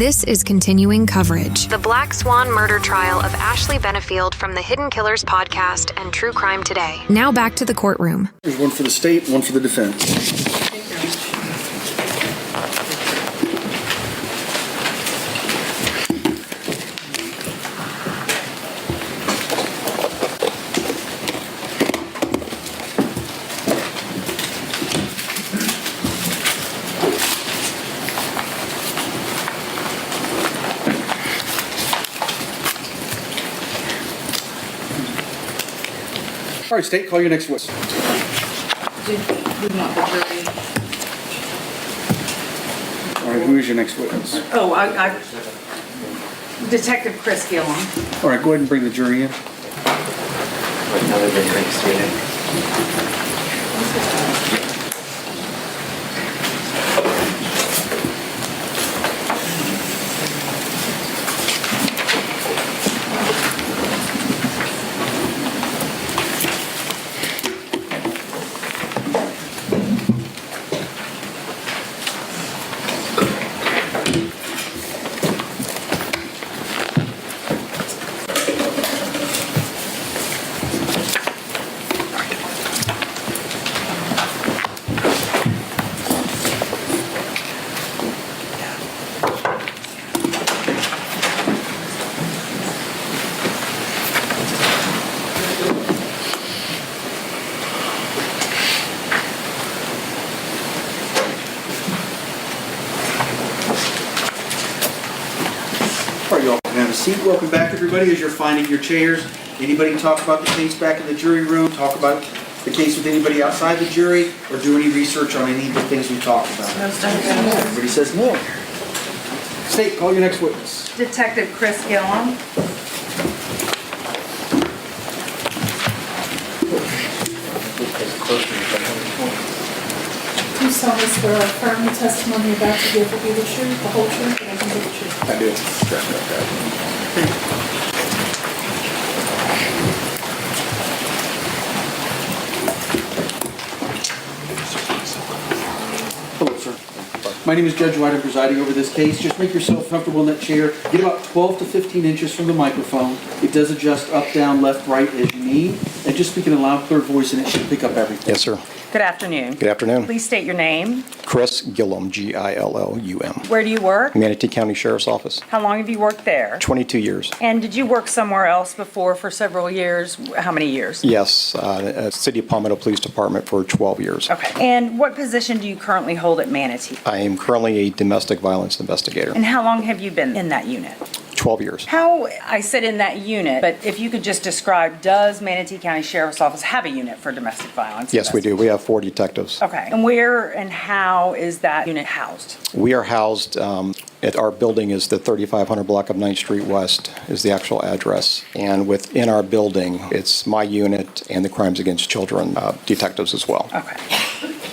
This is continuing coverage. The Black Swan murder trial of Ashley Benefield from the Hidden Killers podcast and True Crime Today. Now back to the courtroom. There's one for the state, one for the defense. All right, state, call your next witness. We want the jury. All right, who is your next witness? Oh, Detective Chris Gillum. All right, go ahead and bring the jury in. All right, y'all can have a seat. Welcome back, everybody, as you're finding your chairs. Anybody talk about the case back in the jury room, talk about the case with anybody outside the jury, or do any research on any of the things we talked about? Everybody says no. State, call your next witness. Detective Chris Gillum. Do you solemnly swear or affirm the testimony you're about to give will be the truth, the whole truth, and nothing but the truth? I do. Hello, sir. My name is Judge White. I'm presiding over this case. Just make yourself comfortable in that chair. Get about 12 to 15 inches from the microphone. It does adjust up, down, left, right as you need. And just speak in a loud, clear voice, and it should pick up everything. Yes, sir. Good afternoon. Good afternoon. Please state your name. Chris Gillum, Gillum. Where do you work? Manatee County Sheriff's Office. How long have you worked there? 22 years. And did you work somewhere else before for several years? How many years? Yes, City of Palmetto Police Department for 12 years. Okay. And what position do you currently hold at Manatee? I am currently a domestic violence investigator. And how long have you been in that unit? 12 years. How, I said in that unit, but if you could just describe, does Manatee County Sheriff's Office have a unit for domestic violence? Yes, we do. We have 4 detectives. Okay. And where and how is that unit housed? We are housed at our building is the 3500 block of 9th Street West is the actual address. And within our building, it's my unit and the Crimes Against Children detectives as well. Okay.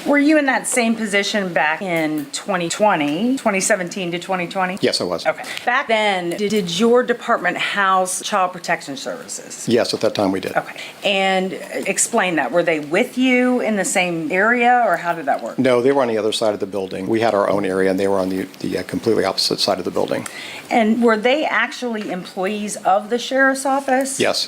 Were you in that same position back in 2017 to 2020? Yes, I was. Okay. Back then, did your department house Child Protection Services? Yes, at that time we did. Okay. And explain that. Were they with you in the same area, or how did that work? No, they were on the other side of the building. We had our own area, and they were on the completely opposite side of the building. And were they actually employees of the sheriff's office? Yes.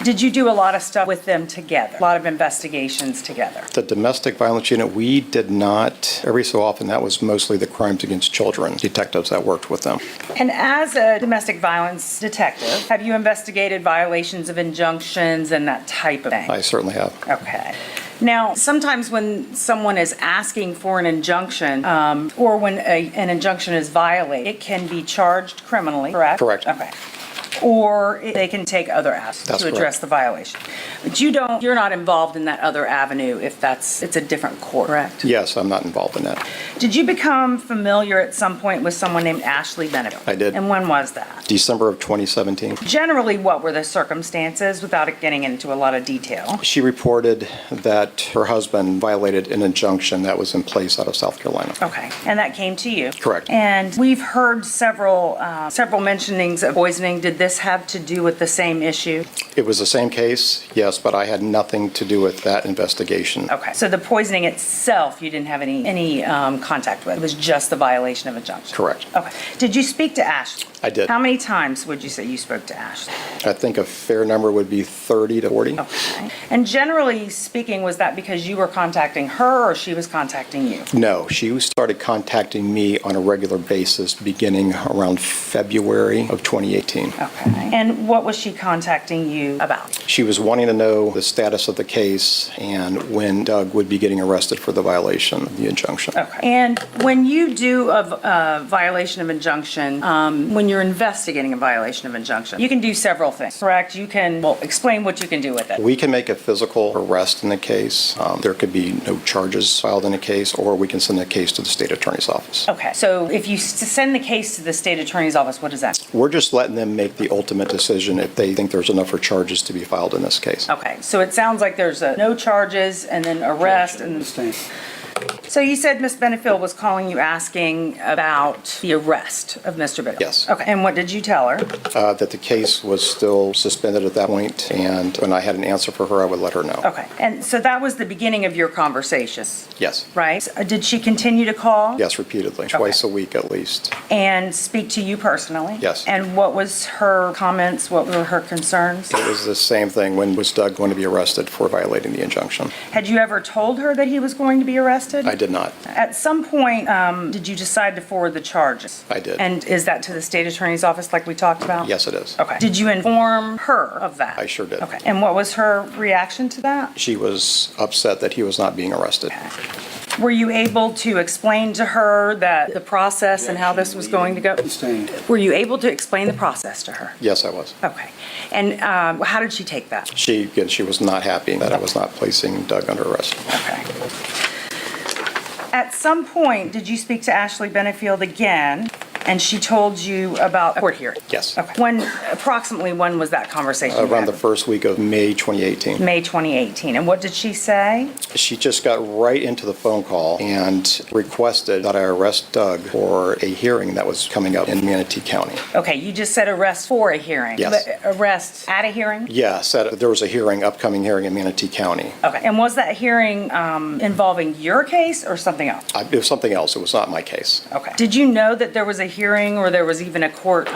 Did you do a lot of stuff with them together? A lot of investigations together? The domestic violence unit, we did not. Every so often, that was mostly the Crimes Against Children detectives that worked with them. And as a domestic violence detective, have you investigated violations of injunctions and that type of thing? I certainly have. Okay. Now, sometimes when someone is asking for an injunction, or when an injunction is violated, it can be charged criminally, correct? Correct. Okay. Or they can take other avenues to address the violation. But you're not involved in that other avenue if it's a different court, correct? Yes, I'm not involved in that. Did you become familiar at some point with someone named Ashley Benefield? I did. And when was that? December of 2017. Generally, what were the circumstances, without it getting into a lot of detail? She reported that her husband violated an injunction that was in place out of South Carolina. Okay. And that came to you? Correct. And we've heard several mentionings of poisoning. Did this this have to do with the same issue? It was the same case, yes, but I had nothing to do with that investigation. Okay, so the poisoning itself, you didn't have any contact with. It was just the violation of injunction? Correct. Okay. Did you speak to Ashley? I did. How many times would you say you spoke to Ashley? I think a fair number would be 30 to 40. Okay. And generally speaking, was that because you were contacting her or she was contacting you? No, she started contacting me on a regular basis beginning around February of 2018. Okay. And what was she contacting you about? She was wanting to know the status of the case and when Doug would be getting arrested for the violation of the injunction. Okay. And when you do a violation of injunction, when you're investigating a violation of injunction, you can do several things, correct? You can, well, explain what you can do with it. We can make a physical arrest in the case. There could be no charges filed in the case, or we can send the case to the state attorney's office. Okay. So if you send the case to the state attorney's office, what does that mean? We're just letting them make the ultimate decision if they think there's enough for charges to be filed in this case. Okay. So it sounds like there's no charges and then arrest and... So you said Ms. Benefield was calling you asking about the arrest of Mr. Benefield? Yes. Okay. And what did you tell her? That the case was still suspended at that point, and when I had an answer for her, I would let her know. Okay. And so that was the beginning of your conversations, Yes. right? Did she continue to call? Yes, repeatedly, twice a week at least. And speak to you personally? Yes. And what was her comments? What were her concerns? It was the same thing. When was Doug going to be arrested for violating the injunction? Had you ever told her that he was going to be arrested? I did not. At some point, did you decide to forward the charges? I did. And is that to the state attorney's office like we talked about? Yes, it is. Okay. Did you inform her of that? I sure did. Okay. And what was her reaction to that? She was upset that he was not being arrested. Were you able to explain to her that the process and how this was going to go? Were you able to explain the process to her? Yes, I was. Okay. And how did she take that? She was not happy that I was not placing Doug under arrest. Okay. At some point, did you speak to Ashley Benefield again, and she told you about a court hearing? Yes. Okay. Approximately when was that conversation? you Around had? the first week of May 2018. May 2018. And what did she say? She just got right into the phone call and requested that I arrest Doug for a hearing that was coming up in Manatee County. Okay, you just said arrest for a hearing. Yes. But arrest at a hearing? Yeah, said there was a upcoming hearing in Manatee County. Okay. And was that hearing involving your case or something else? It was something else. It was not my case. Okay. Did you know that there was a hearing or there was even a court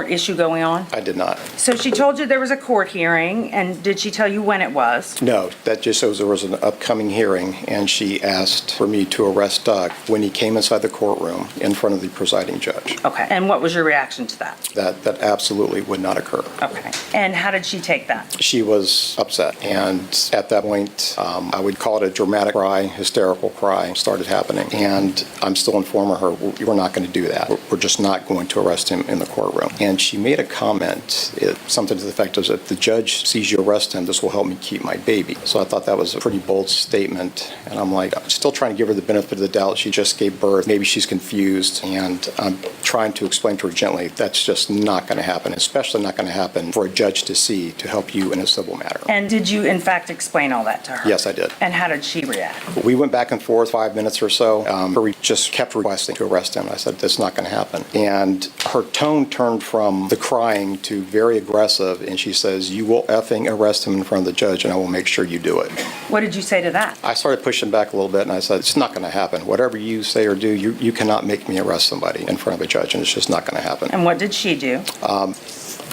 issue going on? I did not. So she told you there was a court hearing, and did she tell you when it was? No, that just shows there was an upcoming hearing, and she asked for me to arrest Doug when he came inside the courtroom in front of the presiding judge. Okay. And what was your reaction to that? That absolutely would not occur. Okay. And how did she take that? She was upset, and at that point, I would call it a dramatic cry, hysterical cry started happening, and I'm still informing her, we're not going to do that. We're just not going to arrest him in the courtroom. And she made a comment, something to the effect of, if the judge sees you arrest him, this will help me keep my baby. So I thought that was a pretty bold statement, and I'm like, I'm still trying to give her the benefit of the doubt. She just gave birth. Maybe she's confused, and I'm trying to explain to her gently, that's just not going to happen, especially not going to happen for a judge to see to help you in a civil matter. And did you, in fact, explain all that to her? Yes, I did. And how did she react? We went back and forth 5 minutes or so. Her just kept requesting to arrest him. I said, that's not going to happen. And her tone turned from the crying to very aggressive, and she says, you will effing arrest him in front of the judge, and I will make sure you do it. What did you say to that? I started pushing back a little bit, and I said, it's not going to happen. Whatever you say or do, you cannot make me arrest somebody in front of a judge, and it's just not going to happen. And what did she do?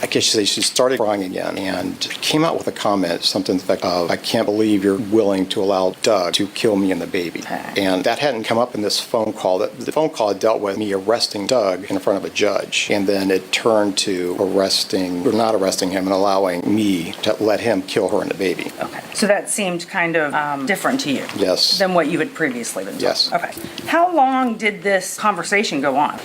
I guess she started crying again and came out with a comment, something to the effect of, I can't believe you're willing to allow Doug to kill me and the baby. Okay. And that hadn't come up in this phone call. The phone call dealt with me arresting Doug in front of a judge. And then it turned to not arresting him and allowing me to let him kill her and the baby. Okay. So that seemed kind of different to you? Yes. Than what you had previously been told? Yes. Okay. How long did this conversation go on?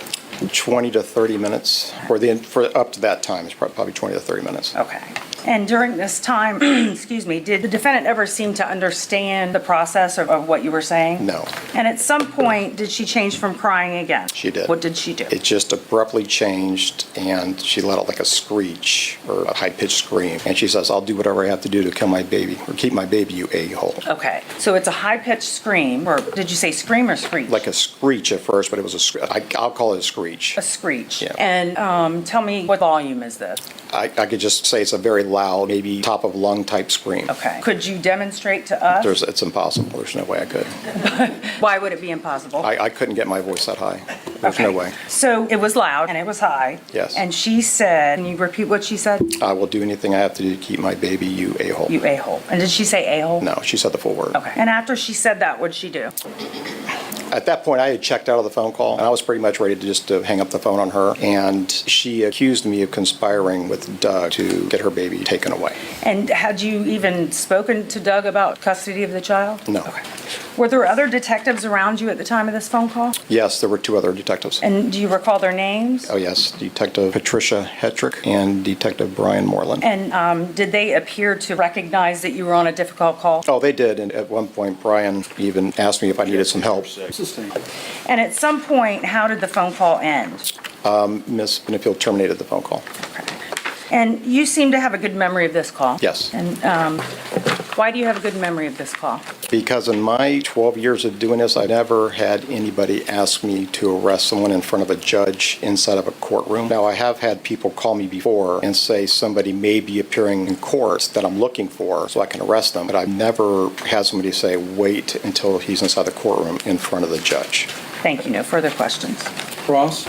20 to 30 minutes. For up to that time, it's probably 20 to 30 minutes. Okay. And during this time, excuse me, did the defendant ever seem to understand the process of what you were saying? No. And at some point, did she change from crying again? She did. What did she do? It just abruptly changed, and she let out like a screech or a high-pitched scream. And she says, "I'll do whatever I have to do to kill my baby, or keep my baby, you a-hole." Okay, so it's a high-pitched scream, or did you say scream or screech? Like a screech at first, but it was I'll call it a screech. A screech. Yeah. And tell me, what volume is this? I could just say it's a very loud, maybe top of lung type scream. Okay. Could you demonstrate to us? It's impossible. There's no way I could. Why would it be impossible? I couldn't get my voice that high. There's no way. So it was loud and it was high. Yes. And she said, can you repeat what she said? I will do anything I have to do to keep my baby, you a-hole. You a-hole. And did she say a-hole? No, she said the full word. Okay. And after she said that, what'd she do? At that point, I had checked out of the phone call, and I was pretty much ready to hang up the phone on her. And she accused me of conspiring with Doug to get her baby taken away. And had you even spoken to Doug about custody of the child? No. Okay. Were there other detectives around you at the time of this phone call? Yes, there were two other detectives. And do you recall their names? Oh, yes, Detective Patricia Hetrick and Detective Brian Moreland. And did they appear to recognize that you were on a difficult call? Oh, they did, and at one point, Brian even asked me if I needed some help. And at some point, how did the phone call end? Ms. Benefield terminated the phone call. And you seem to have a good memory of this call. Yes. And why do you have a good memory of this call? Because in my 12 years of doing this, I never had anybody ask me to arrest someone in front of a judge inside of a courtroom. Now, I have had people call me before and say somebody may be appearing in court that I'm looking for so I can arrest them, but I've never had somebody say, wait until he's inside the courtroom in front of the judge. Thank you. No further questions. Ross?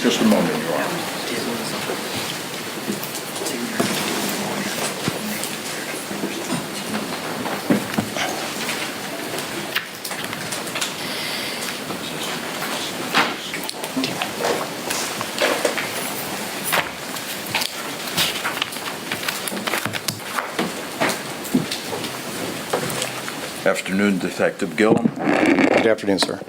Just a moment, Your Honor. Afternoon, Detective Gillum. Good afternoon, sir.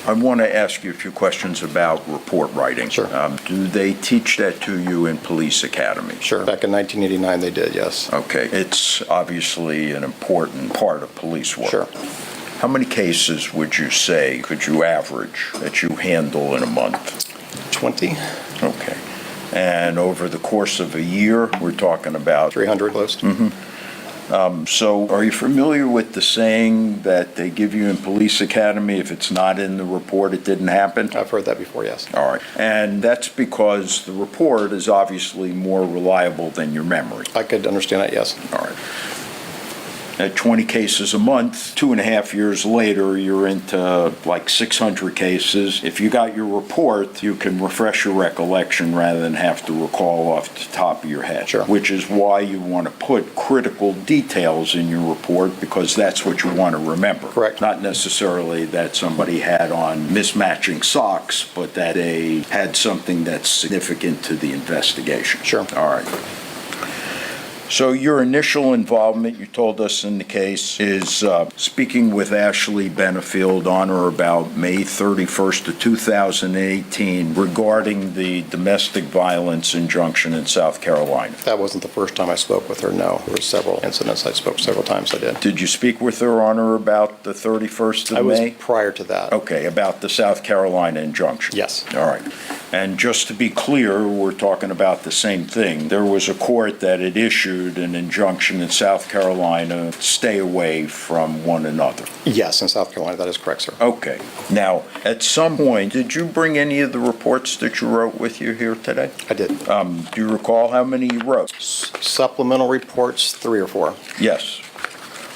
I want to ask you a few questions about report writing. Sure. Do they teach that to you in police academy? Sure. Back in 1989, they did, yes. Okay. It's obviously an important part of police work. Sure. How many cases would you say could you average that you handle in a month? 20, Okay. And over the course of a year, we're talking about 300 close. So are you familiar with the saying that they give you in police academy, if it's not in the report, it didn't happen? I've heard that before, yes. All right. And that's because the report is obviously more reliable than your memory. I could understand that, yes. All right. At 20 cases a month, 2.5 years later, you're into like 600 cases. If you got your report, you can refresh your recollection rather than have to recall off the top of your head. Sure. Which is why you want to put critical details in your report, because that's what you want to remember. Correct. Not necessarily that somebody had on mismatching socks, but that they had something that's significant to the investigation. Sure. All right. So your initial involvement, you told us in the case, is speaking with Ashley Benefield on or about May 31st of 2018 regarding the domestic violence injunction in South Carolina. That wasn't the first time I spoke with her, no. There were several incidents I spoke several times I did. Did you speak with her on or about the 31st of I was May? prior to that. Okay, about the South Carolina injunction. Yes. All right. And just to be clear, we're talking about the same thing. There was a court that had issued an injunction in South Carolina, stay away from one another. Yes, in South Carolina, that is correct, sir. Okay. Now, at some point, did you bring any of the reports that you wrote with you here today? I did. Do you recall how many you wrote? Supplemental reports, 3 or 4. Yes.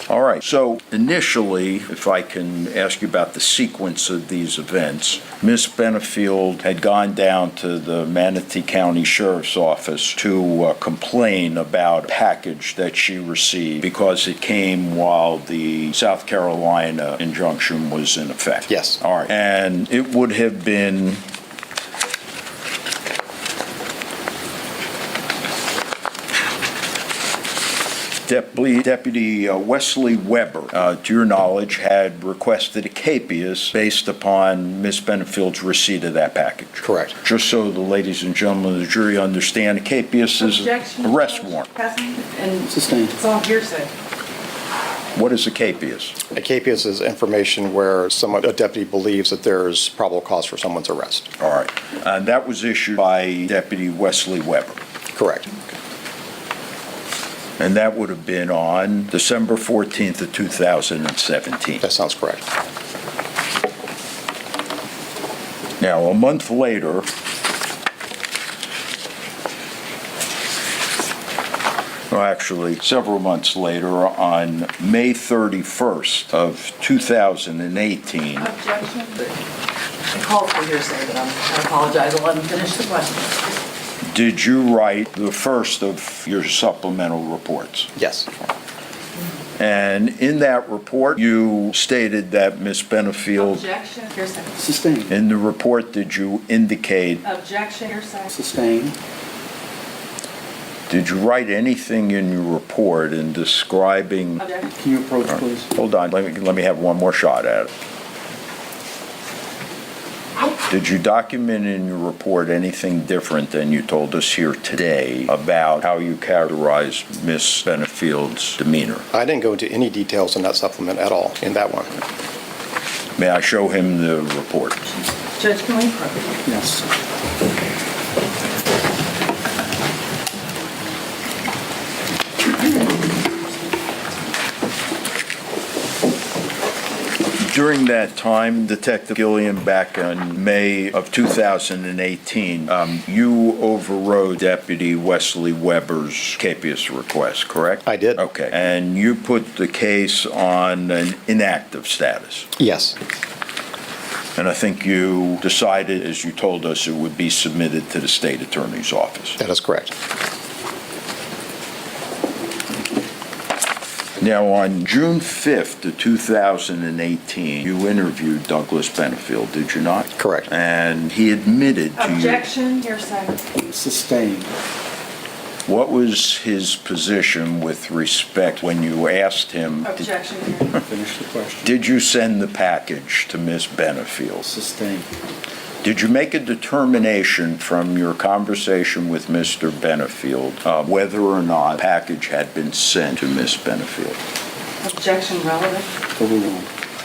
All right. So initially, if I can ask you about the sequence of these events, Ms. Benefield had gone down to the Manatee County Sheriff's Office to complain about a package that she received because it came while the South Carolina injunction was in effect. Yes. All right. And it would have been Deputy Wesley Weber, to your knowledge, had requested a capias based upon Ms. Benefield's receipt of that package. Correct. Just so the ladies and gentlemen of the jury understand, a capias is Objection, an arrest Judge. warrant. And Sustained. it's all hearsay. What is a capias? A capias is information where a deputy believes that there's probable cause for someone's arrest. All right. And that was issued by Deputy Wesley Weber. Correct. And that would have been on December 14th of 2017. That sounds correct. Now, a month later, well, actually, several months later, on May 31st of 2018, Objection. It calls for hearsay, but I apologize. I'll let him finish the question. did you write the first of your supplemental reports? Yes. And in that report, you stated that Ms. Benefield, Objection, hearsay. Sustained. in the report, did you indicate, Objection, hearsay. Sustained. did you write anything in your report in describing, Objection. Can you approach, please? hold on, let me have one more shot at it. Did you document in your report anything different than you told us here today about how you characterized Ms. Benefield's demeanor? I didn't go into any details in that supplement at all, in that one. May I show him the report? Judge, can we approach? Yes. During that time, Detective Gillian, back in May of 2018, you overrode Deputy Wesley Weber's capias request, correct? I did. Okay. And you put the case on an inactive status. Yes. And I think you decided, as you told us, it would be submitted to the state attorney's office. That is correct. Now, on June 5th of 2018, you interviewed Douglas Benefield, did you not? Correct. And he admitted to you. Objection, hearsay. Sustained. What was his position with respect when you asked him, Objection, hearsay. Finish the question. did you send the package to Ms. Benefield? Sustained. Did you make a determination from your conversation with Mr. Benefield whether or not the package had been sent to Ms. Benefield? Objection, relevant. Overruled.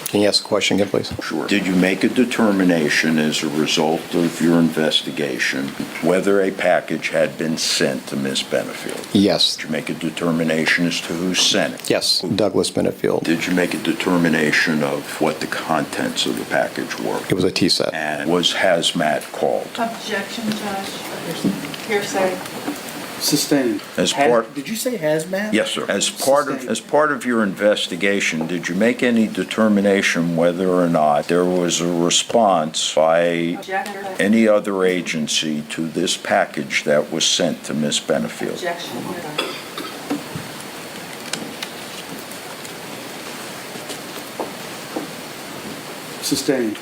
Can you ask the question again, please? Sure. Did you make a determination as a result of your investigation whether a package had been sent to Ms. Benefield? Yes. Did you make a determination as to who sent it? Yes. Douglas Benefield. Did you make a determination of what the contents of the package were? It was a T-set. And was hazmat called? Objection, Judge. Hearsay. Sustained. As part- Did you say hazmat? Yes, sir. As part of your investigation, did you make any determination whether or not there was a response by Objection. any other agency to this package that was sent to Ms. Benefield? Objection, hearsay. Sustained.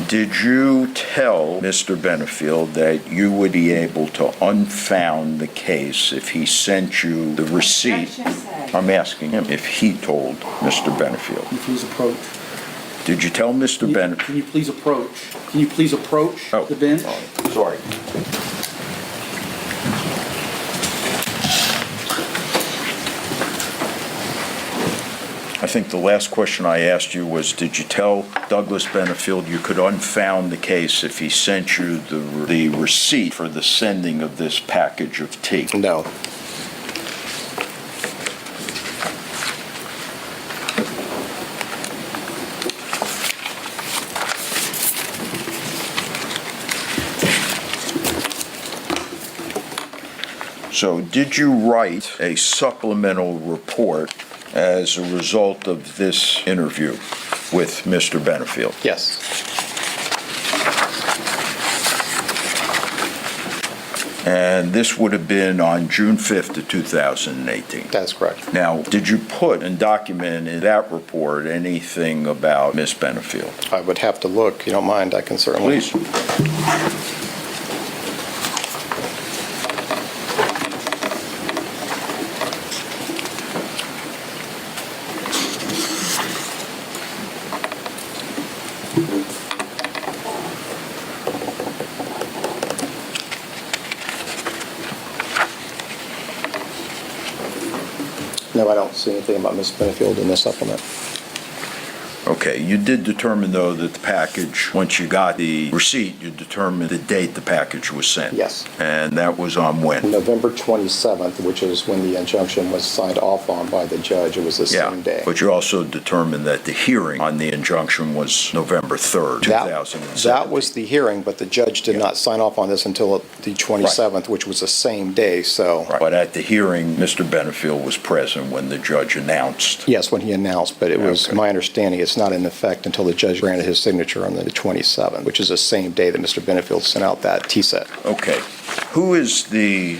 Did you tell Mr. Benefield that you would be able to unfound the case if he sent you the receipt? Objection. I'm asking him if he told Mr. Benefield. Can you please approach? Did you tell Mr. Benefield? Can you please approach? Can you please approach the bench? Sorry. I think the last question I asked you was, did you tell Douglas Benefield you could unfound the case if he sent you the receipt for the sending of this package of tea? No. So did you write a supplemental report as a result of this interview with Mr. Benefield? Yes. And this would have been on June 5th of 2018. That is correct. Now, did you put and document in that report anything about Miss Benefield? I would have to look. You don't mind, I can certainly. Please. No, I don't see anything about Ms. Benefield in this supplement. Okay, you did determine, though, that the package, once you got the receipt, you determined the date the package was sent? Yes. And that was on when? November 27th, which is when the injunction was signed off on by the judge. It was the same day. But you also determined that the hearing on the injunction was November 3rd, 2007. That was the hearing, but the judge did not sign off on this until the 27th, which was the same day, so. Right. But at the hearing, Mr. Benefield was present when the judge announced. Yes, when he announced, but it was my understanding it's not in effect until the judge granted his signature on the 27th, which is the same day that Mr. Benefield sent out that TSET. Okay. Who is the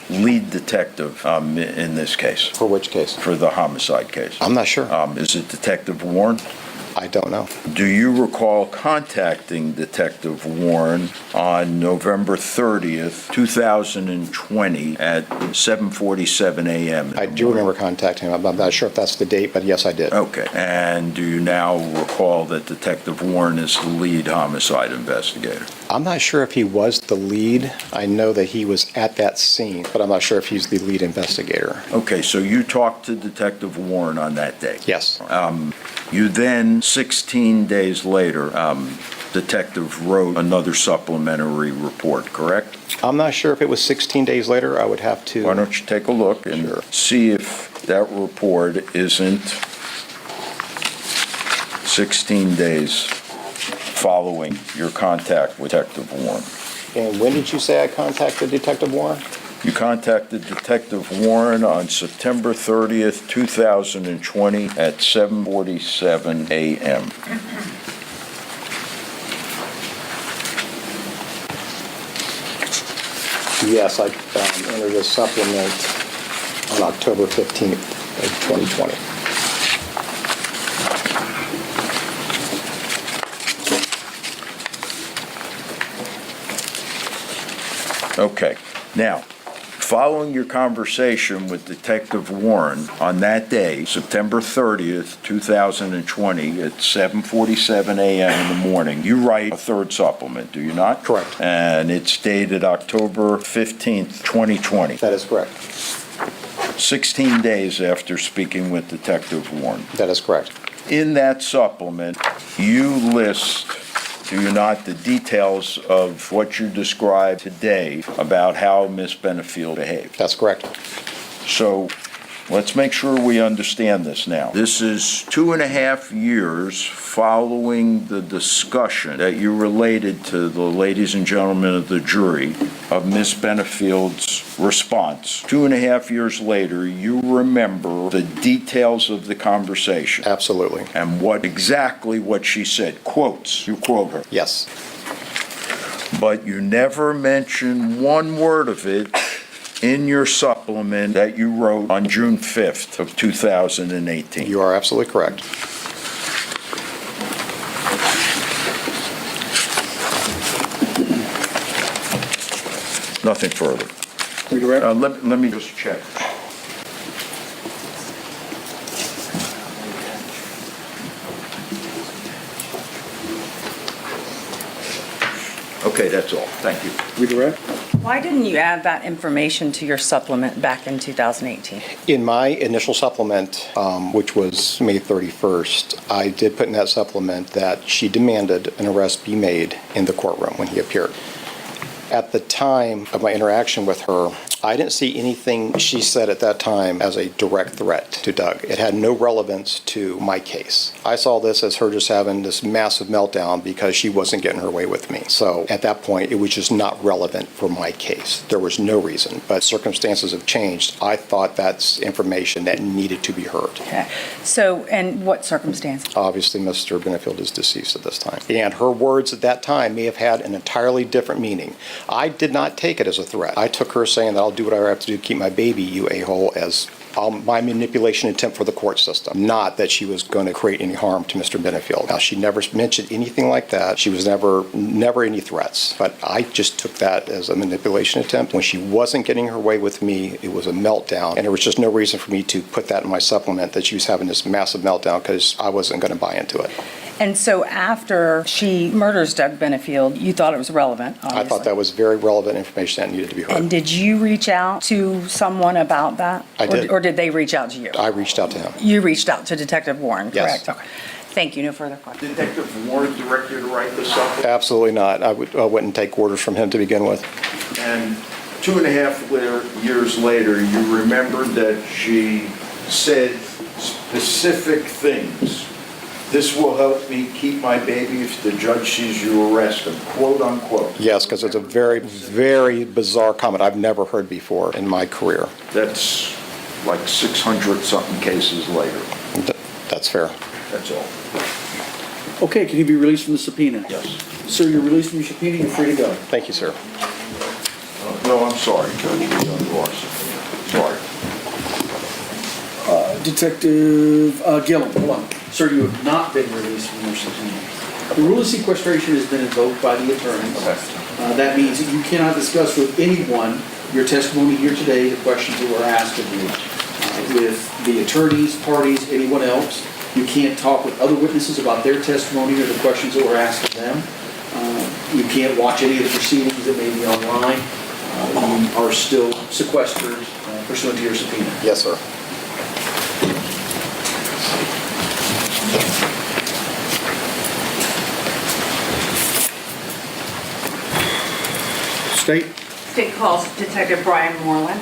lead detective in this case? For which case? For the homicide case. I'm not sure. Is it Detective Warren? I don't know. Do you recall contacting Detective Warren on November 30th, 2020 at 7:47 a.m.? I do remember contacting him. I'm not sure if that's the date, but yes, I did. Okay. And do you now recall that Detective Warren is the lead homicide investigator? I'm not sure if he was the lead. I know that he was at that scene, but I'm not sure if he's the lead investigator. Okay, so you talked to Detective Warren on that day? Yes. You then, 16 days later, Detective wrote another supplementary report, correct? I'm not sure if it was 16 days later. I would have to. Why don't you take a look and see if that report isn't 16 days following your contact with Detective Warren. And when did you say I contacted Detective Warren? You contacted Detective Warren on September 30th, 2020 at 7:47 a.m. Yes, I entered a supplement on October 15th of 2020. Okay. Now, following your conversation with Detective Warren on that day, September 30th, 2020, at 7:47 a.m. in the morning, you write a third supplement, do you not? Correct. And it's dated October 15th, 2020. That is correct. 16 days after speaking with Detective Warren. That is correct. In that supplement, you list, do you not, the details of what you described today about how Miss Benefield behaved? That's correct. So let's make sure we understand this now. This is 2.5 years following the discussion that you related to the ladies and gentlemen of the jury of Miss Benefield's response. 2.5 years later, you remember the details of the conversation. Absolutely. And exactly what she said. Quotes. You quote her. Yes. But you never mention one word of it in your supplement that you wrote on June 5th of 2018. You are absolutely correct. Nothing further. Redirect? Let me just check. Okay, that's all. Thank you. Redirect? Why didn't you add that information to your supplement back in 2018? In my initial supplement, which was May 31st, I did put in that supplement that she demanded an arrest be made in the courtroom when he appeared. At the time of my interaction with her, I didn't see anything she said at that time as a direct threat to Doug. It had no relevance to my case. I saw this as her just having this massive meltdown because she wasn't getting her way with me. So at that point, it was just not relevant for my case. There was no reason, but circumstances have changed. I thought that's information that needed to be heard. Okay. So, and what circumstance? Obviously, Mr. Benefield is deceased at this time. And her words at that time may have had an entirely different meaning. I did not take it as a threat. I took her saying that I'll do whatever I have to do to keep my baby, you a-hole, as my manipulation attempt for the court system. Not that she was going to create any harm to Mr. Benefield. Now, she never mentioned anything like that. She was never any threats. But I just took that as a manipulation attempt. When she wasn't getting her way with me, it was a meltdown. And there was just no reason for me to put that in my supplement that she was having this massive meltdown because I wasn't going to buy into it. And so after she murders Doug Benefield, you thought it was relevant, obviously. I thought that was very relevant information that needed to be heard. And did you reach out to someone about that? I did. Or did they reach out to you? I reached out to him. You reached out to Detective Warren, Yes. correct? Okay. Thank you. No further questions. Detective Warren directed you to write this up? Absolutely not. I wouldn't take orders from him to begin with. And 2.5 years later, you remembered that she said specific things. This will help me keep my baby if the judge sees you arrest him, quote unquote. Yes, because it's a very, very bizarre comment I've never heard before in my career. That's like 600-something cases later. That's fair. That's all. Okay, can you be released from the subpoena? Yes. Sir, you're released from your subpoena, you're free to go. Thank you, sir. No, I'm sorry, Judge. You are sorry. Detective Gillum, hold on. Sir, you have not been released from your subpoena. The rule of sequestration has been invoked by the attorneys. That means that you cannot discuss with anyone your testimony here today, the questions that were asked of you. With the attorneys, parties, anyone else, you can't talk with other witnesses about their testimony or the questions that were asked of them. You can't watch any of the proceedings that may be online. You are still sequestered pursuant to your subpoena. Yes, sir. State. State calls Detective Brian Moreland.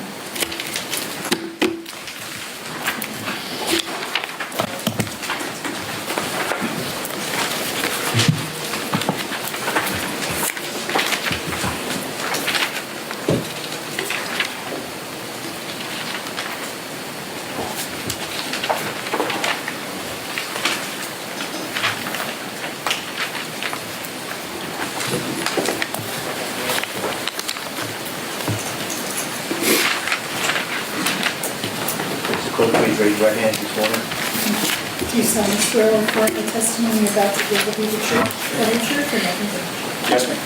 Please raise your right hand, please, Warner. Do you solemnly swear or affirm the testimony you're about to give will be the truth, the whole truth, and nothing but the truth? Yes, ma'am.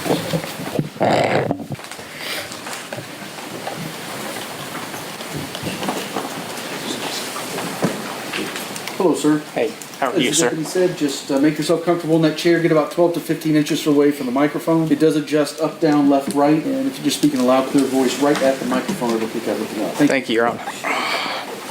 Hello, sir. Hey, how are you, As the sir? deputy said, just make yourself comfortable in that chair. Get about 12 to 15 inches away from the microphone. It does adjust up, down, left, right, and if you're just speaking a loud, clear voice right at the microphone, it'll pick everything up. Thank you, Your Honor.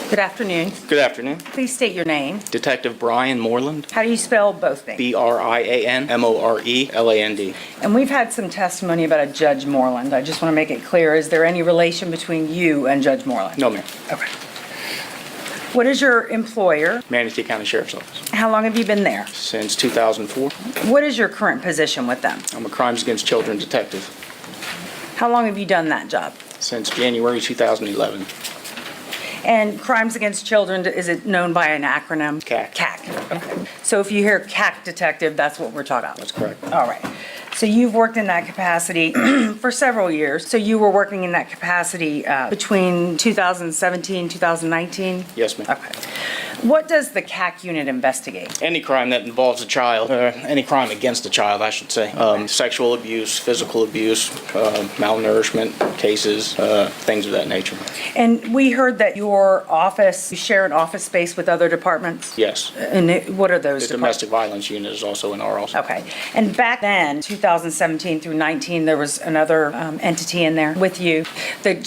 Good afternoon. Good afternoon. Please state your name. Detective Brian Moreland, How do you spell both names? BrianMoreland. And we've had some testimony about a Judge Moreland. I just want to make it clear, is there any relation between you and Judge Moreland? No, ma'am. Okay. What is your employer? Manatee County Sheriff's Office. How long have you been there? Since 2004, What is your current position with them? I'm a crimes against children detective. How long have you done that job? Since January 2011. And crimes against children, is it known by an acronym? CAC. CAC, okay. So if you hear CAC detective, that's what we're talking about? That's correct. All right. So you've worked in that capacity for several years. So you were working in that capacity between 2017, 2019? Yes, ma'am. Okay. What does the CAC unit investigate? Any crime that involves a child, or any crime against a child, I should say. Sexual abuse, physical abuse, malnourishment cases, things of that nature. And we heard that your office, you share an office space with other departments? Yes. And what are those The departments? domestic violence unit is also in our office. Okay. And back then, 2017 through 19, there was another entity in there with you. The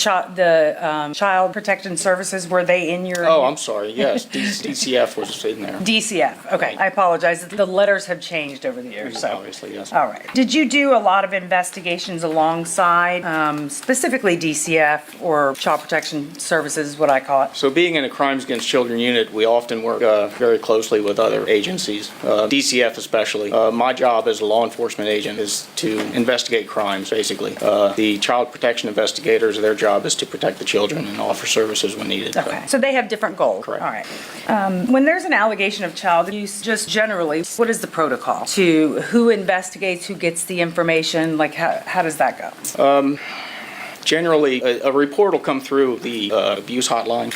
Child Protection Services, were they in your? Oh, I'm sorry, yes. DCF was in there. DCF, okay. I apologize. The letters have changed over the years, so. Obviously, yes. All right. Did you do a lot of investigations alongside, specifically DCF or Child Protection Services, is what I call it? So being in a crimes against children unit, we often work very closely with other agencies, DCF especially. My job as a law enforcement agent is to investigate crimes, basically. The child protection investigators, their job is to protect the children and offer services when needed. Okay. So they have different goals? Correct. All right. When there's an allegation of child abuse, just generally, what is the protocol? To who investigates, who gets the information? Like, how does that go? Generally, a report will come through the abuse hotline.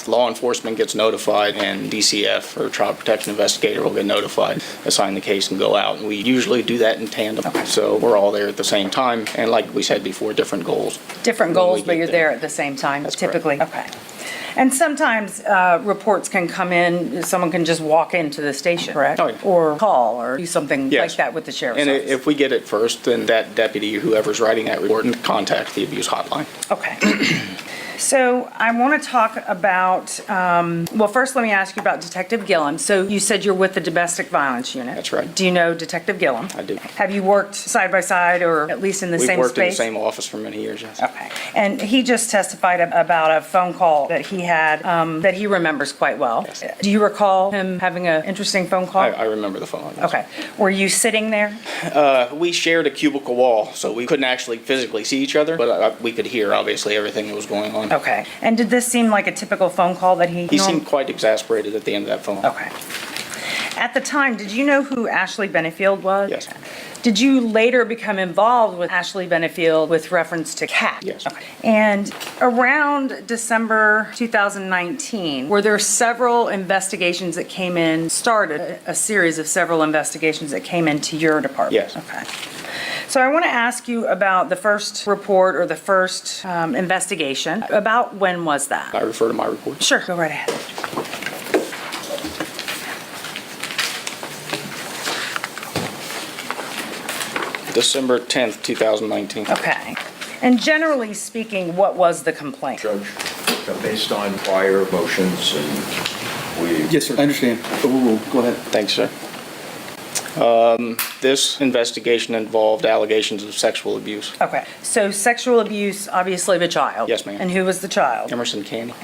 Law enforcement gets notified, and DCF, or child protection investigator, will get notified, assign the case, and go out. And we usually do that in tandem. Okay. So we're all there at the same time, and like we said before, different goals. Different when we goals, but get you're there at the same time, That's typically? correct. Okay. And sometimes reports can come in, someone can just walk into the station, correct? Oh, yeah. Or call or do something Yes. like that with the sheriff's And office. if we get it first, then that deputy, whoever's writing that report, can contact the abuse hotline. Okay. So I want to talk about, well, first let me ask you about Detective Gillum. So you said you're with the domestic violence unit. That's right. Do you know Detective Gillum? I do. Have you worked side by side or at least in the We've same worked in the space? same office for many years, yes. Okay. And he just testified about a phone call that he had that he remembers quite well. Yes. Do you recall him having an interesting phone call? I remember the phone. Yes. Okay. Were you sitting there? We shared a cubicle wall, so we couldn't actually physically see each other, but we could hear, obviously, everything that was going on. Okay. And did this seem like a typical phone call that he He seemed quite exasperated at the end of that phone. Okay. At the time, did you know who Ashley Benefield was? Yes. Did you later become involved with Ashley Benefield with reference to CAT? Yes. Okay. And around December 2019, were there several investigations that came in, started a series of several investigations that came into your department? Yes. Okay. So I want to ask you about the first report or the first investigation. About when was that? I refer to my report. Sure, go right ahead. December 10th, 2019. Okay. And generally speaking, what was the complaint? Judge, based on prior motions and we... Yes, sir, I understand. Overruled. Go ahead. Thanks, sir. This investigation involved allegations of sexual abuse. Okay, so sexual abuse, obviously of a child. Yes, ma'am. And who was the child? Emerson Candy.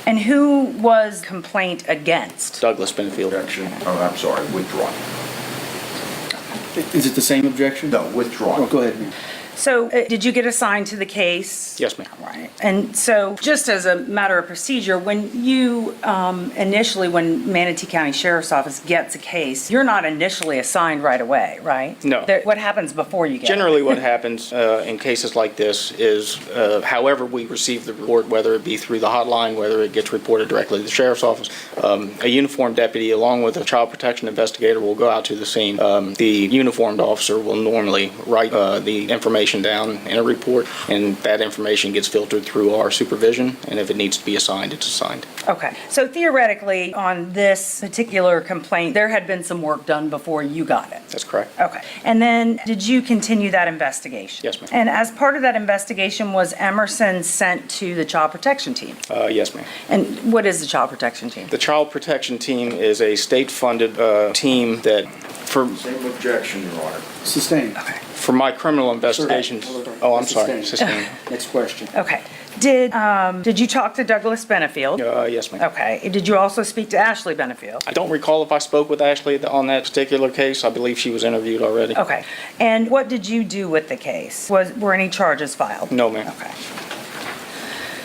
And who was complaint against? Douglas Benefield. Objection, oh, I'm sorry, withdrawn. Is it the same objection? No, withdrawn. Oh, go ahead. So did you get assigned to the case? Yes, ma'am. Right. And so just as a matter of procedure, when you initially, when Manatee County Sheriff's Office gets a case, you're not initially assigned right away, right? No. What happens before you get it? Generally, what happens in cases like this is, however we receive the report, whether it be through the hotline, whether it gets reported directly to the sheriff's office, a uniformed deputy along with a child protection investigator will go out to the scene. The uniformed officer will normally write the information down in a report, and that information gets filtered through our supervision, and if it needs to be assigned, it's assigned. Okay, so theoretically, on this particular complaint, there had been some work done before you got it? That's correct. Okay, and then did you continue that investigation? Yes, ma'am. And as part of that investigation, was Emerson sent to the Child Protection Team? Yes, ma'am. And what is the Child Protection Team? The Child Protection Team is a state-funded team that, for Same objection, Your Honor. Sustained. my criminal investigations. Oh, I'm sorry. Sustained. Next question. Okay, did you talk to Douglas Benefield? Yes, ma'am. Okay, did you also speak to Ashley Benefield? I don't recall if I spoke with Ashley on that particular case. I believe she was interviewed already. Okay, and what did you do with the case? Were any charges filed? No, ma'am. Okay.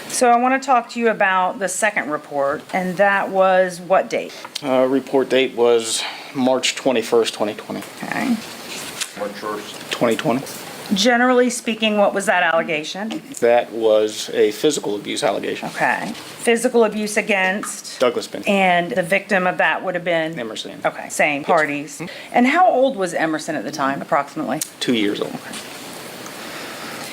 So I want to talk to you about the second report, and that was what date? Report date was March 21st, 2020. Okay. March 1st. 2020. Generally speaking, what was that allegation? That was a physical abuse allegation. Okay. Physical abuse against, Douglas Benefield. and the victim of that would have been? Emerson. Okay, same parties. And how old was Emerson at the time, approximately? 2 years old.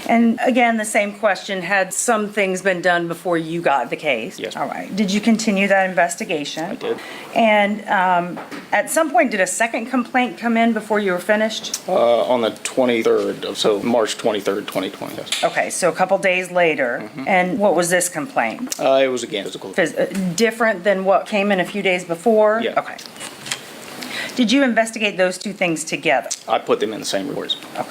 And again, the same question, had some things been done before you got the case? Yes. All right. Did you continue that investigation? I did. And at some point, did a second complaint come in before you were finished? On the 23rd, so March 23rd, 2020. Yes. Okay, so a couple days later. And what was this complaint? It was again physical. Different than what came in a few days before? Yeah. Okay. Did you investigate those two things together? I put them in the same reports. Okay.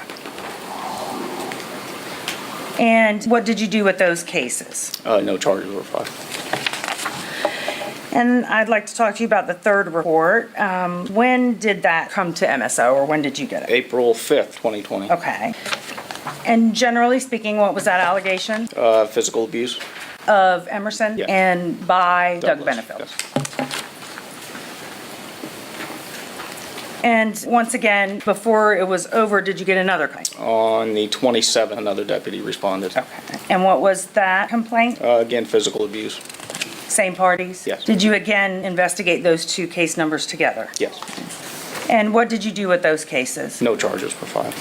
And what did you do with those cases? No charges were filed. And I'd like to talk to you about the third report. When did that come to MSO, or when did you get it? April 5th, 2020. Okay. And generally speaking, what was that allegation? Physical abuse. Of Emerson? Yes. And by Doug Douglas, Benefield? yes. And once again, before it was over, did you get another complaint? On the 27th, another deputy responded. Okay. And what was that complaint? Again, physical abuse. Same parties? Yes. Did you again investigate those two case numbers together? Yes. And what did you do with those cases? No charges were filed.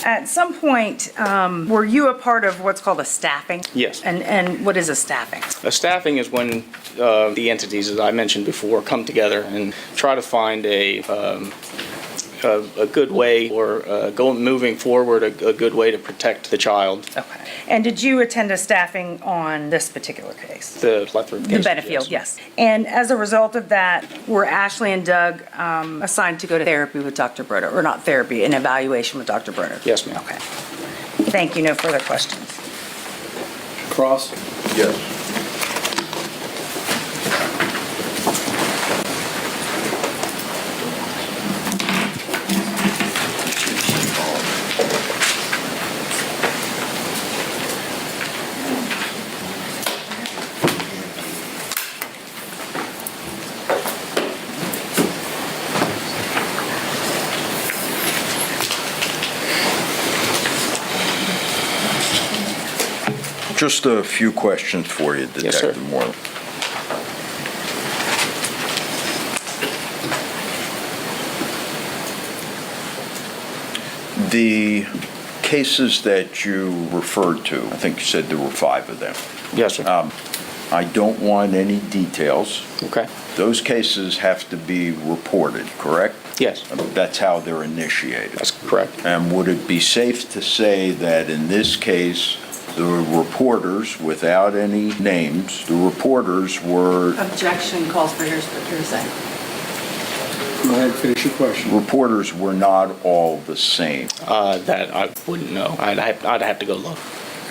At some point, were you a part of what's called a staffing? Yes. And what is a staffing? A staffing is when the entities, as I mentioned before, come together and try to find a good way or moving forward, a good way to protect the child. Okay. And did you attend a staffing on this particular case? The plethora of The cases, Benefield, yes. And as a result of that, were Ashley and Doug assigned to go to therapy with Dr. Broder, or not therapy, an evaluation with Dr. Broder? Yes, ma'am. Okay. Thank you. No further questions. Cross? Yes. Just a few questions for you, Yes, sir. Detective Moore. The cases that you referred to, I think you said there were 5 of them. Yes, sir. I don't want any details. Okay. Those cases have to be reported, correct? Yes, That's how they're initiated. that's correct. And would it be safe to say that in this case, the reporters, without any names, the reporters were, Objection calls for hearsay. Go ahead, finish your question. reporters were not all the same. That I wouldn't know. I'd have to go look.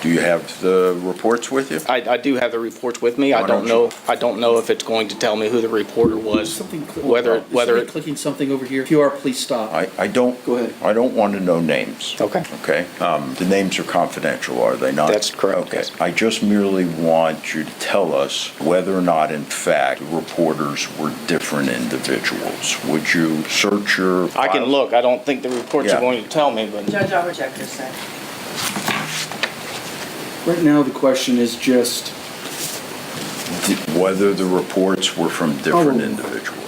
Do you have the reports with you? I do have the reports with me. Why I don't don't you? know. I don't know if it's going to tell me who the reporter was. Whether it. Clicking something over here. If you are, please stop. I don't. Go ahead. I don't want to know names. Okay. Okay? The names are confidential, are they not? That's correct, Okay. yes. I just merely want you to tell us whether or not, in fact, the reporters were different individuals. Would you search your I can files? look. I don't think the reports Yeah. are going to tell me, but Judge, I'll reject hearsay. Right now, the question is just, Whether the reports were from different Oh. individuals.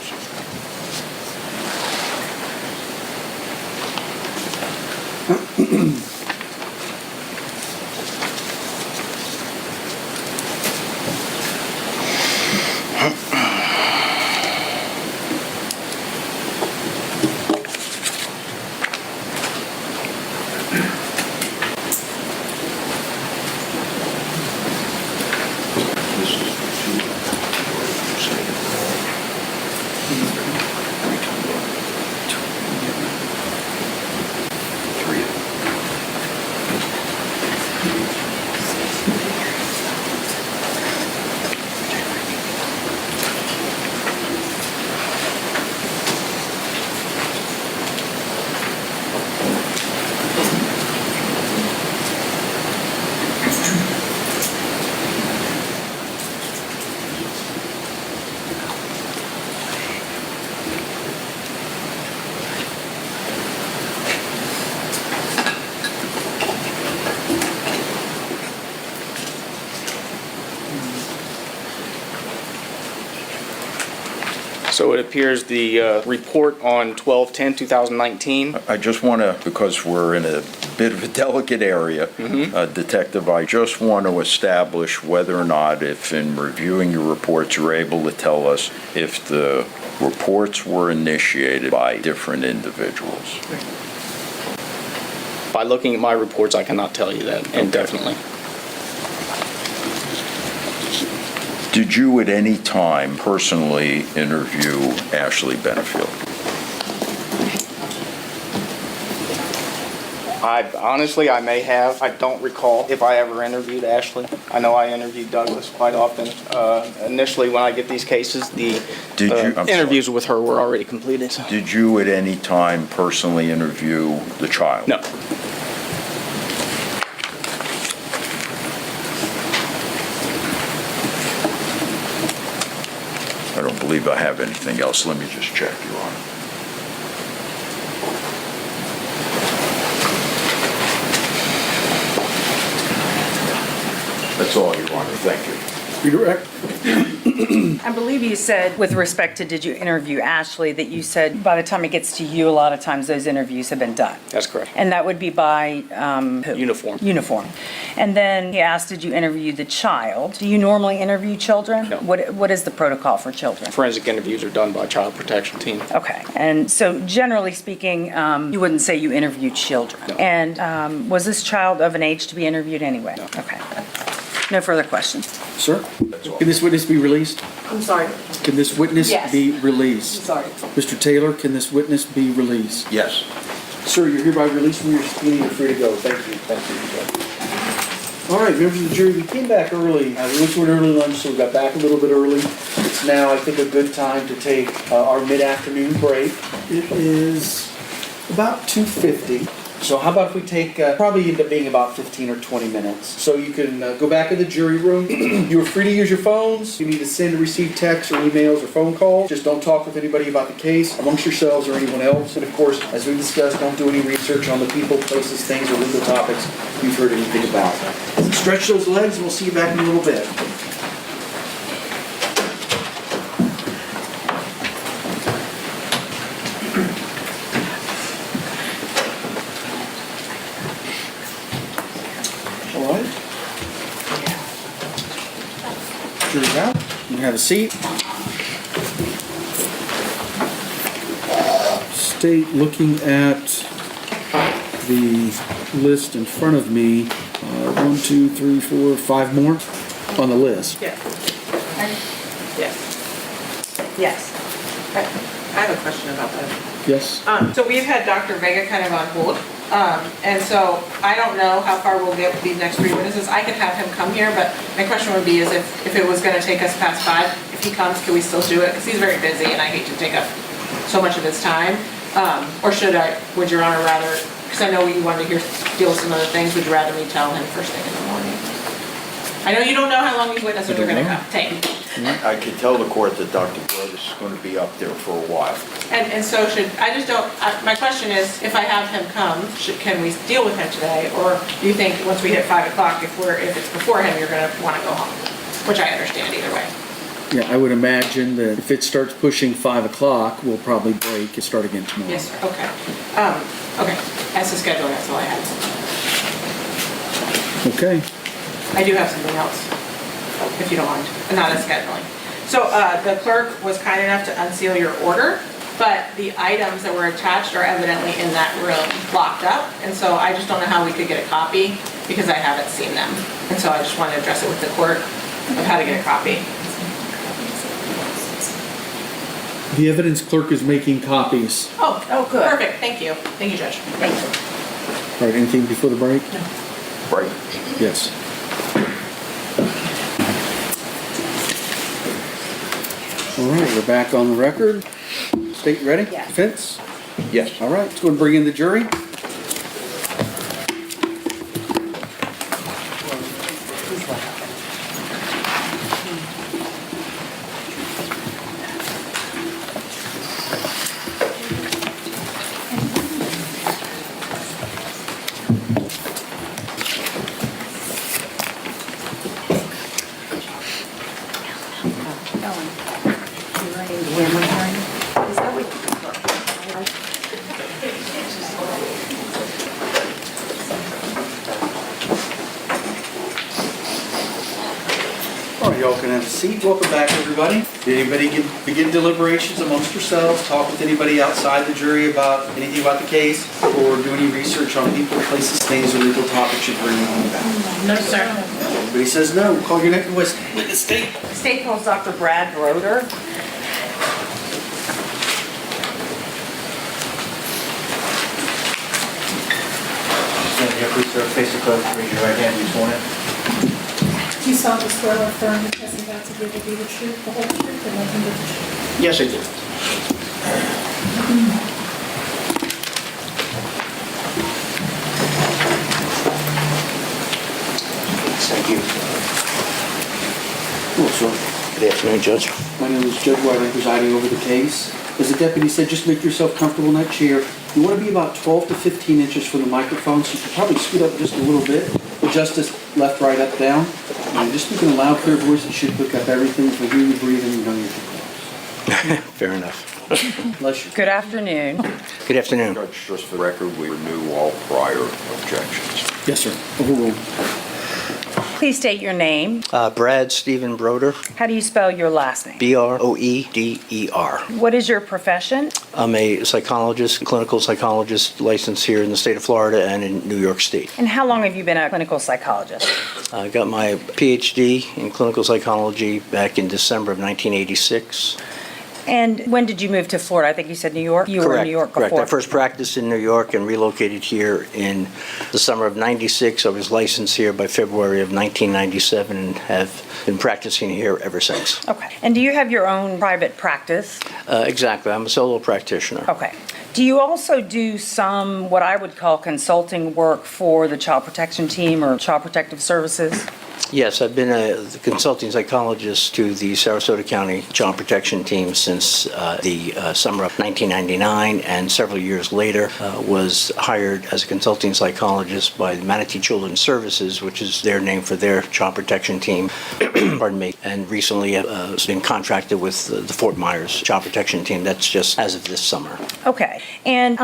so it appears the report on 12/10/2019. I just want to, because we're in a bit of a delicate area, Detective, I just want to establish whether or not, if in reviewing your reports, you're able to tell us if the reports were initiated by different individuals. By looking at my reports, I cannot tell you that indefinitely. Did you at any time personally interview Ashley Benefield? I may have. I don't recall if I ever interviewed Ashley. I know I interviewed Douglas quite often. Initially, when I get these cases, the Did you- I'm sorry. interviews with her were already completed. So. Did you at any time personally interview the child? No. I don't believe I have anything else. Let me just check, Your Honor. That's all, Your Honor. Thank you. redirect. I believe you said, with respect to did you interview Ashley, that you said by the time it gets to you, a lot of times those interviews have been done. That's correct. And that would be by who? Uniform. Uniform. And then he asked, did you interview the child? Do you normally interview children? No. What is the protocol for children? Forensic interviews are done by child protection team. Okay. And so generally speaking, you wouldn't say you interviewed children. No. And was this child of an age to be interviewed anyway? No. Okay. No further questions. Sir, can this witness be released? I'm sorry. Can this witness Yes. be released? I'm sorry. Mr. Taylor, can this witness be released? Yes. Sir, you're hereby released from your subpoena. You're free to go. Thank you. Thank you. All right, members of the jury, we came back early. We went to an early lunch, so we got back a little bit early. It's now, I think, a good time to take our mid-afternoon break. It is about 2:50. So how about if we take, probably end up being about 15 or 20 minutes. So you can go back in the jury room. You are free to use your phones. You need to send and receive texts or emails or phone calls. Just don't talk with anybody about the case amongst yourselves or anyone else. And of course, as we discussed, don't do any research on the people, places, things, or legal topics you've heard anything about. Stretch those legs and we'll see you back in a little bit. All right. Jury's out. You can have a seat. State, looking at the list in front of me, 1, 2, 3, 4, 5 more on the list. Yes. Yes. Yes. I have a question about that. Yes? So we've had Dr. Vega kind of on hold, and so I don't know how far we'll get with these next 3 witnesses. I could have him come here, but my question would be is if it was gonna take us past 5, if he comes, can we still do it? Because he's very busy and I hate to take up so much of his time. Or would Your Honor rather, because I know you wanted to deal with some other things, would you rather me tell him first thing in the morning? I know you don't know how long these witnesses are gonna take. I can tell the court that Dr. Broad is going to be up there for a while. And so my question is, if I have him come, can we deal with him today? Or do you think once we hit 5 o'clock, if it's before him, you're gonna wanna go home? Which I understand either way. Yeah, I would imagine that if it starts pushing 5 o'clock, we'll probably break and start again tomorrow. Yes, sir, okay. Okay, that's the schedule, that's all I had. Okay. I do have something else, if you don't mind, not as scheduling. So the clerk was kind enough to unseal your order, but the items that were attached are evidently in that room, locked up, and so I just don't know how we could get a copy because I haven't seen them. And so I just want to address it with the court of how to get a copy. The evidence clerk is making copies. Oh, good. Perfect, thank you. Thank you, Judge. Thank you. All right, anything before the break? No. Right. Yes. All right, we're back on the record. State ready? Yes. Defense? Yes. All right, let's go and bring in the jury. All right, y'all can have a seat. Welcome back, everybody. Did anybody begin deliberations amongst yourselves? Talk with anybody outside the jury about anything about the case? Or do any research on people, places, things, or legal topics you're bringing about? No, sir. Everybody says no. Call your next witness. State. State calls Dr. Brad Broder. Stand here, please, sir. Face the clerk. Raise your right hand. You sworn in? Do you solemnly swear or affirm the testimony about to give will be the truth, the whole truth, and nothing but the truth? Yes, I do. Thank you. Hello, sir. Good afternoon, Judge. My name is Judge White. I'm presiding over the case. as the deputy said, just make yourself comfortable in that chair. You want to be about 12 to 15 inches from the microphone, so you can probably scoot up just a little bit. Adjust this left, right, up, down. And just speak in a loud, clear voice. It should pick up everything. If we hear you breathing, you know you're too close. Fair enough. Bless you. Good afternoon. Good afternoon. Judge, just for the record, we renew all prior objections. Yes, sir. Overruled. Please state your name. Brad Stephen Broder, How do you spell your last name? Broeder. What is your profession? I'm a psychologist, clinical psychologist licensed here in the state of Florida and in New York State. And how long have you been a clinical psychologist? I got my PhD in clinical psychology back in December of 1986. And when did you move to Florida? I think you said New York? You were in New York before. Correct. I first practiced in New York and relocated here in the summer of 96. I was licensed here by February of 1997 and have been practicing here ever since. Okay. And do you have your own private practice? Exactly. I'm a solo practitioner. Okay. Do you also do some, what I would call consulting work for the Child Protection Team or Child Protective Services? Yes, I've been a consulting psychologist to the Sarasota County Child Protection Team since the summer of 1999, and several years later was hired as a consulting psychologist by the Manatee Children's Services, which is their name for their Child Protection Team, pardon me, and recently been contracted with the Fort Myers Child Protection Team. That's just as of this summer. Okay. And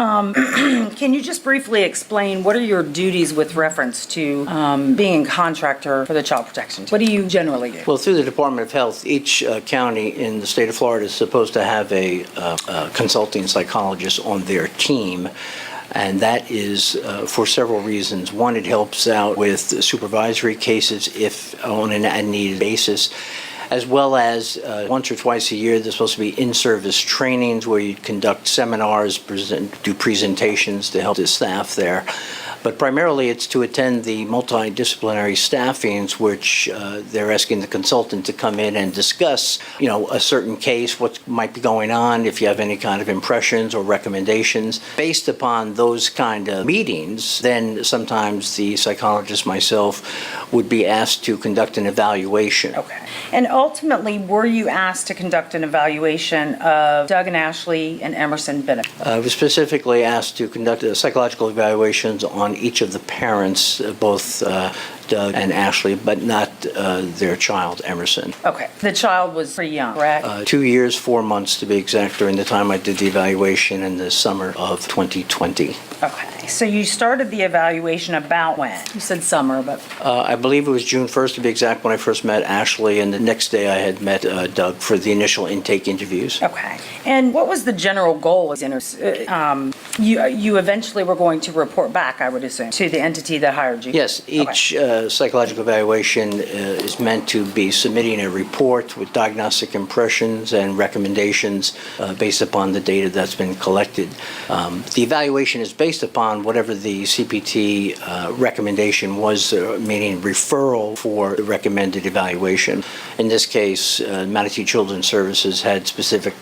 can you just briefly explain what are your duties with reference to being a contractor for the Child Protection Team? What do you generally do? Well, through the Department of Health, each county in the state of Florida is supposed to have a consulting psychologist on their team. And that is for several reasons. One, it helps out with supervisory cases if on an as-needed basis, as well as once or twice a year, there's supposed to be in-service trainings where you conduct seminars, do presentations to help the staff there. But primarily it's to attend the multidisciplinary staffings, which they're asking the consultant to come in and discuss, a certain case, what might be going on, if you have any kind of impressions or recommendations. Based upon those kind of meetings, then sometimes the psychologist myself would be asked to conduct an evaluation. Okay. And ultimately, were you asked to conduct an evaluation of Doug and Ashley and Emerson Benefield? I was specifically asked to conduct psychological evaluations on each of the parents, both Doug and Ashley, but not their child, Emerson. Okay. The child was pretty young, correct? 2 years, 4 months to be exact, during the time I did the evaluation in the summer of 2020. Okay. So you started the evaluation about when? You said summer, but... I believe it was June 1st to be exact when I first met Ashley, and the next day I had met Doug for the initial intake interviews. Okay. And what was the general goal? You eventually were going to report back, I would assume, to the entity that hired you? Yes. Each psychological evaluation is meant to be submitting a report with diagnostic impressions and recommendations based upon the data that's been collected. The evaluation is based upon whatever the CPT recommendation was, meaning referral for the recommended evaluation. In this case, Manatee Children's Services had specific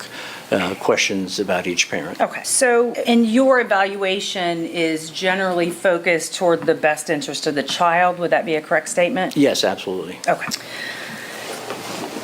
questions about each parent. Okay. So, and your evaluation is generally focused toward the best interest of the child. Would that be a correct statement? Yes, absolutely. Okay.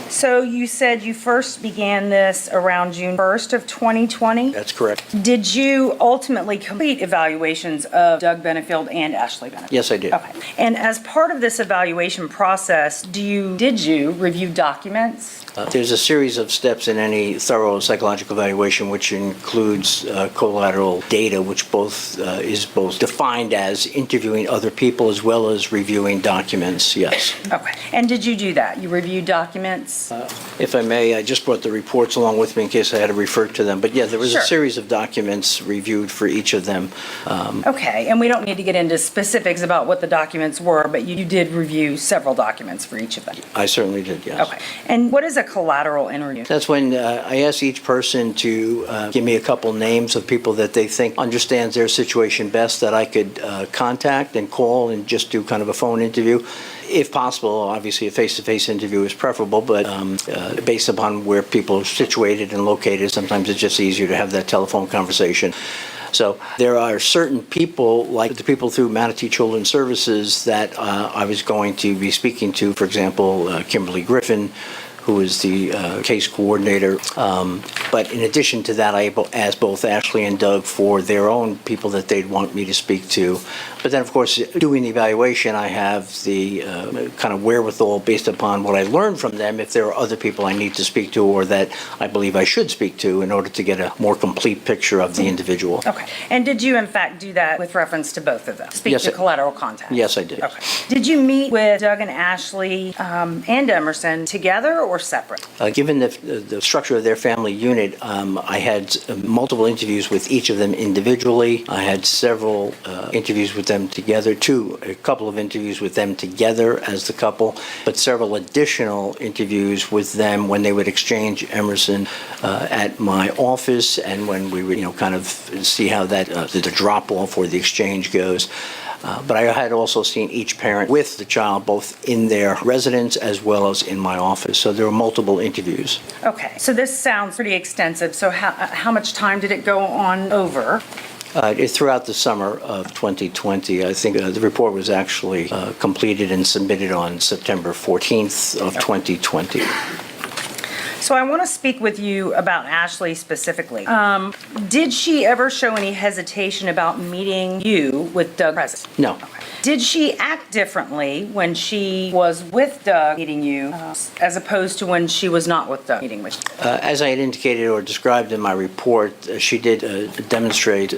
So you said you first began this around June 1st of 2020? That's correct. Did you ultimately complete evaluations of Doug Benefield and Ashley Benefield? Yes, I did. Okay. And as part of this evaluation process, did you review documents? There's a series of steps in any thorough psychological evaluation, which includes collateral data, which is both defined as interviewing other people as well as reviewing documents, yes. Okay. And did you do that? You reviewed documents? If I may, I just brought the reports along with me in case I had to refer to them. But yeah, there was Sure. a series of documents reviewed for each of them. Okay. And we don't need to get into specifics about what the documents were, but you did review several documents for each of them. I certainly did, yes. Okay. And what is a collateral interview? That's when I ask each person to give me a couple names of people that they think understands their situation best that I could contact and call and just do kind of a phone interview. If possible, obviously a face-to-face interview is preferable, but based upon where people are situated and located, sometimes it's just easier to have that telephone conversation. So there are certain people, like the people through Manatee Children's Services, that I was going to be speaking to, for example, Kimberly Griffin, who is the case coordinator. But But in addition to that, I asked both Ashley and Doug for their own people that they'd want me to speak to. But then, of course, doing the evaluation, I have the kind of wherewithal based upon what I learned from them if there are other people I need to speak to or that I believe I should speak to in order to get a more complete picture of the individual. Okay. And did you, in fact, do that with reference to both of them? Speak Yes, to collateral contact? Yes, I did. Okay. Did you meet with Doug and Ashley and Emerson together or separate? Given the structure of their family unit, I had multiple interviews with each of them individually. I had several interviews with them together, a couple of interviews with them together as the couple, but several additional interviews with them when they would exchange Emerson at my office and when we would, kind of see how that the drop-off or the exchange goes. But I had also seen each parent with the child both in their residence as well as in my office. So there were multiple interviews. Okay. So this sounds pretty extensive. So how much time did it go on over? Throughout the summer of 2020, I think the report was actually completed and submitted on September 14th of 2020. So I want to speak with you about Ashley specifically. Did she ever show any hesitation about meeting you with Doug present? No. Okay. Did she act differently when she was with Doug meeting you as opposed to when she was not with Doug meeting with you? As I had indicated or described in my report, she did demonstrate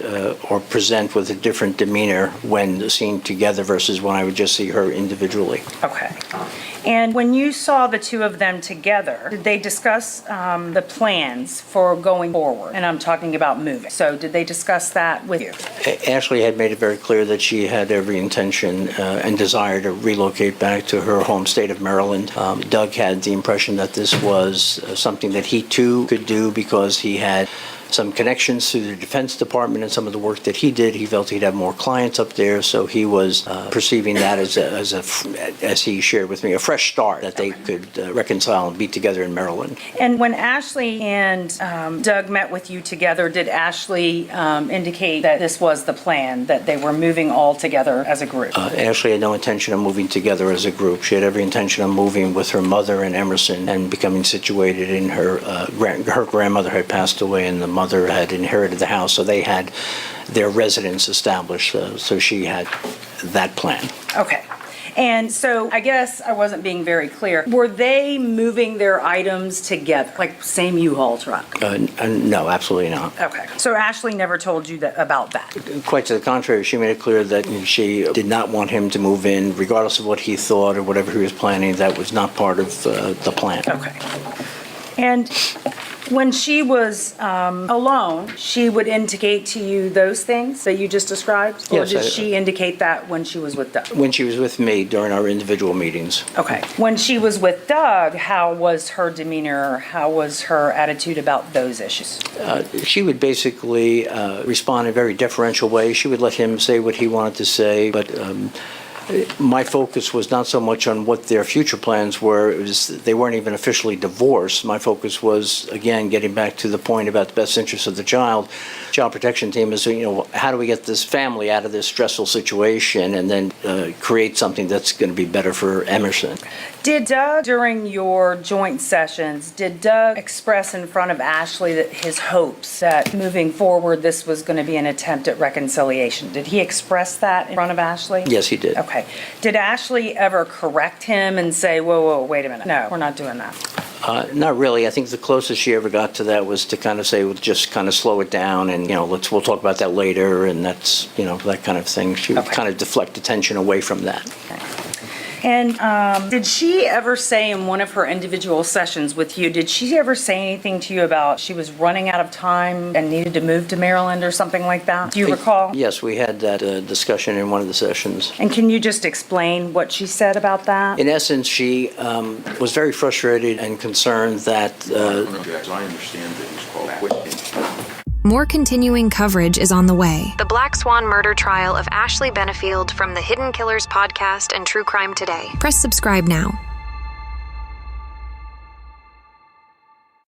or present with a different demeanor when seen together versus when I would just see her individually. Okay. And when you saw the two of them together, did they discuss the plans for going forward? And I'm talking about moving. So did they discuss that with you? Ashley had made it very clear that she had every intention and desire to relocate back to her home state of Maryland. Doug had the impression that this was something that he too could do because he had some connections through the Defense Department and some of the work that he did. He felt he'd have more clients up there, so he was perceiving that as he shared with me, a fresh start that they could reconcile and be together in Maryland. And when Ashley and Doug met with you together, did Ashley indicate that this was the plan, that they were moving all together as a group? Ashley had no intention of moving together as a group. She had every intention of moving with her mother and Emerson and becoming situated in her grandmother had passed away and the mother had inherited the house, so they had their residence established, so she had that plan. Okay. And so I guess I wasn't being very clear. Were they moving their items together, like same U-Haul truck? No, absolutely not. Okay. So Ashley never told you about that? Quite to the contrary, she made it clear that she did not want him to move in, regardless of what he thought or whatever he was planning. That was not part of the plan. Okay. And when she was alone, she would indicate to you those things that you just described? Or Yes, did she indicate that when she was with Doug? When she was with me during our individual meetings. Okay. When she was with Doug, how was her demeanor? How was her attitude about those issues? She would basically respond in a very deferential way. She would let him say what he wanted to say, but my focus was not so much on what their future plans were. They weren't even officially divorced. My focus was, again, getting back to the point about the best interest of the child. Child protection team is, how do we get this family out of this stressful situation and then create something that's going to be better for Emerson? Did Doug, during your joint sessions, did Doug express in front of Ashley that his hopes that moving forward this was going to be an attempt at reconciliation? Did he express that in front of Ashley? Yes, he did. Okay. Did Ashley ever correct him and say, whoa, wait a minute, no, we're not doing that? Not really. I think the closest she ever got to that was to kind of say, well, just kind of slow it down and, we'll talk about that later, and that's, that kind of thing. She would kind of deflect attention away from that. Okay. And did she ever say in one of her individual sessions with you, did she ever say anything to you about she was running out of time and needed to move to Maryland or something like that? Do you recall? Yes, we had that discussion in one of the sessions. And can you just explain what she said about that? In essence, she was very frustrated and concerned that... I understand that it's called quitting. More continuing coverage is on the way. The Black Swan murder trial of Ashley Benefield from the Hidden Killers podcast and True Crime Today. Press subscribe now.